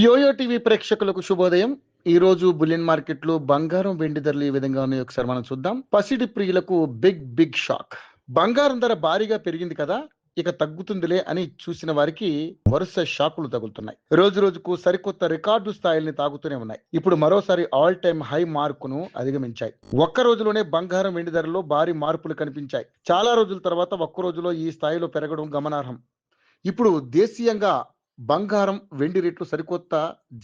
Yo-yo TV ప్రేక్షకులకు శుభోదయం. ఈ రోజు బులియన్ మార్కెట్లో బంగారం వెండి ధరలు ఏ విధంగా ఉన్నాయో ఒకసారి మనం చూద్దాం. పసిడి ప్రియులకు బిగ్ షాక్. బంగారం ధర భారీగా పెరిగింది కదా, ఇక తగ్గుతుందిలే అని చూసిన వారికి వరుస షాకులు తగులుతున్నాయి. రోజు రోజుకు సరికొత్త రికార్డు స్థాయిల్ని తాగుతూనే ఉన్నాయి. ఇప్పుడు మరోసారి ఆల్ టైమ్ హై మార్కును అధిగమించాయి. ఒక్క రోజులోనే బంగారం వెండి ధరలో భారీ మార్పులు కనిపించాయి. చాలా రోజుల తర్వాత ఒక్క రోజులో ఈ స్థాయిలో పెరగడం గమనార్హం. ఇప్పుడు దేశీయంగా బంగారం వెండి రేట్లు సరికొత్త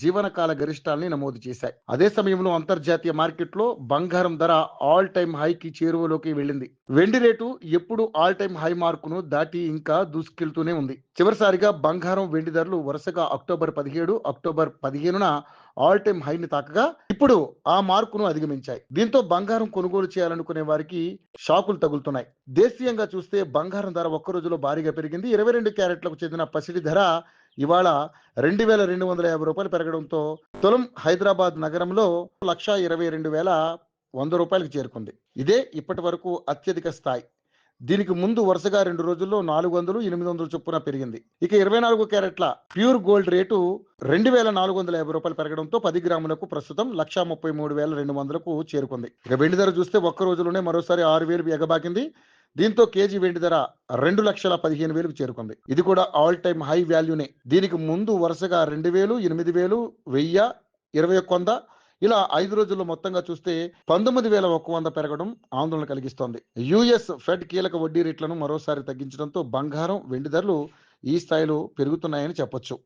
జీవనకాల గరిష్టాల్ని నమోదు చేశాయి. అదే సమయంలో అంతర్జాతీయ మార్కెట్లో బంగారం ధర ఆల్ టైమ్ హైకి చేరువలోకి వెళ్ళింది. వెండి రేటు ఎప్పుడు ఆల్ టైమ్ హై మార్కును దాటి ఇంకా దూసుకెళ్తూనే ఉంది. చివరిసారిగా బంగారం వెండి ధరలు వరుసగా అక్టోబర్ 17, అక్టోబర్ 15న ఆల్ టైమ్ హైని తాకగా ఇప్పుడు ఆ మార్కును అధిగమించాయి. దీంతో బంగారం కొనుగోలు చేయాలనుకునే వారికి షాకులు తగులుతున్నాయి. దేశీయంగా చూస్తే బంగారం ధర ఒక్క రోజులో భారీగా పెరిగింది. 22 క్యారెట్లకు చెందిన పసిడి ధర ఇవాళ 2250 రూపాయలు పెరగడంతో తులం హైదరాబాద్ నగరంలో 1,22,100 రూపాయలకు చేరుకుంది. ఇదే ఇప్పటి వరకు అత్యధిక స్థాయి. దీనికి ముందు వరుసగా 2 రోజుల్లో 400, 800 చొప్పున పెరిగింది. ఇక 24 క్యారెట్ల ప్యూర్ గోల్డ్ రేటు 2,450 రూపాయలు పెరగడంతో 10 గ్రాములకు ప్రస్తుతం 1,33,200కు చేరుకుంది. ఇక వెండి ధర చూస్తే ఒక్క రోజులోనే మరోసారి 6,000 ఎగబాకింది. దీంతో కేజీ వెండి ధర 2,15,000కు చేరుకుంది. ఇది కూడా ఆల్ టైమ్ హై వాల్యూనే. దీనికి ముందు వరుసగా 2,000, 8,000, 1000, 2,100 ఇలా 5 రోజుల్లో మొత్తంగా చూస్తే 19,100 పెరగడం ఆందోళన కలిగిస్తోంది. యుఎస్ ఫెడ్ కీలక వడ్డీ రేట్లను మరోసారి తగ్గించడంతో బంగారం వెండి ధరలు ఈ స్థాయిలో పెరుగుతున్నాయని చెప్పొచ్చు.